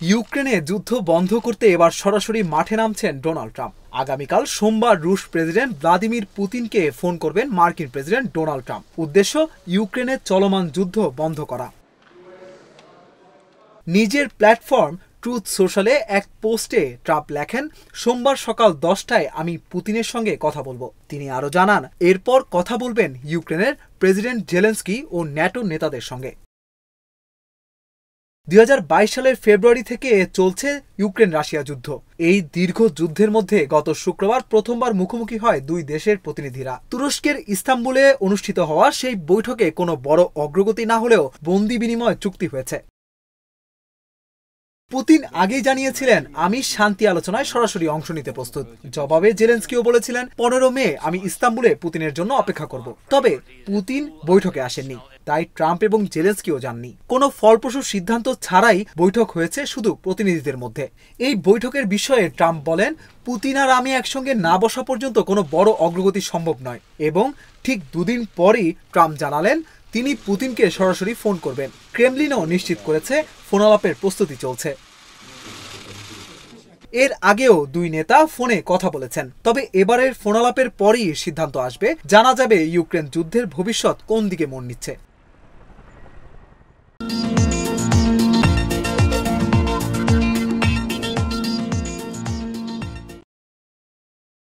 ইউক্রেনে যুদ্ধ বন্ধ করতে এবার সরাসরি মাঠে নামছেন ডোনাল্ড ট্রাম্প। আগামীকাল সোমবার রুশ প্রেসিডেন্ট ভ্লাদিমির পুতিনকে ফোন করবেন মার্কিন প্রেসিডেন্ট ডোনাল্ড ট্রাম্প। উদ্দেশ্য ইউক্রেনের চলমান যুদ্ধ বন্ধ করা। নিজের প্ল্যাটফর্ম ট্রুথ সোশ্যালে এক পোস্টে ট্রাম্প লেখেন, সোমবার সকাল 10টায় আমি পুতিনের সঙ্গে কথা বলবো। তিনি আরও জানান, এরপর কথা বলবেন ইউক্রেনের প্রেসিডেন্ট জেলেনস্কি ও ন্যাটো নেতাদের সঙ্গে। 2022 সালের ফেব্রুয়ারি থেকে চলছে ইউক্রেন রাশিয়া যুদ্ধ। এই দীর্ঘ যুদ্ধের মধ্যে গত শুক্রবার প্রথমবার মুখোমুখি হয় দুই দেশের প্রতিনিধিরা। তুরস্কের ইস্তাম্বুলে অনুষ্ঠিত হওয়া সেই বৈঠকে কোনো বড় অগ্রগতি না হলেও বন্দি বিনিময় চুক্তি হয়েছে। পুতিন আগেই জানিয়েছিলেন, আমি শান্তি আলোচনায় সরাসরি অংশ নিতে প্রস্তুত। জবাবে জেলেনস্কিও বলেছিলেন, 15 মে আমি ইস্তাম্বুলে পুতিনের জন্য অপেক্ষা করব। তবে পুতিন বৈঠকে আসেননি, তাই ট্রাম্প এবং জেলেনস্কিও যাননি। কোনো ফলপ্রসূ সিদ্ধান্ত ছাড়াই বৈঠক হয়েছে শুধু প্রতিনিধিদের মধ্যে। এই বৈঠকের বিষয়ে ট্রাম্প বলেন, পুতিন আর আমি একসঙ্গে না বসা পর্যন্ত কোনো বড় অগ্রগতি সম্ভব নয়। এবং ঠিক দুদিন পরই ট্রাম্প জানালেন তিনি পুতিনকে সরাসরি ফোন করবেন। ক্রেমলিনও নিশ্চিত করেছে ফোনালাপের প্রস্তুতি চলছে। এর আগেও দুই নেতা ফোনে কথা বলেছেন, তবে এবারের ফোনালাপের পরই সিদ্ধান্ত আসবে। জানা যাবে ইউক্রেন যুদ্ধের ভবিষ্যৎ কোন দিকে মোড় নিচ্ছে।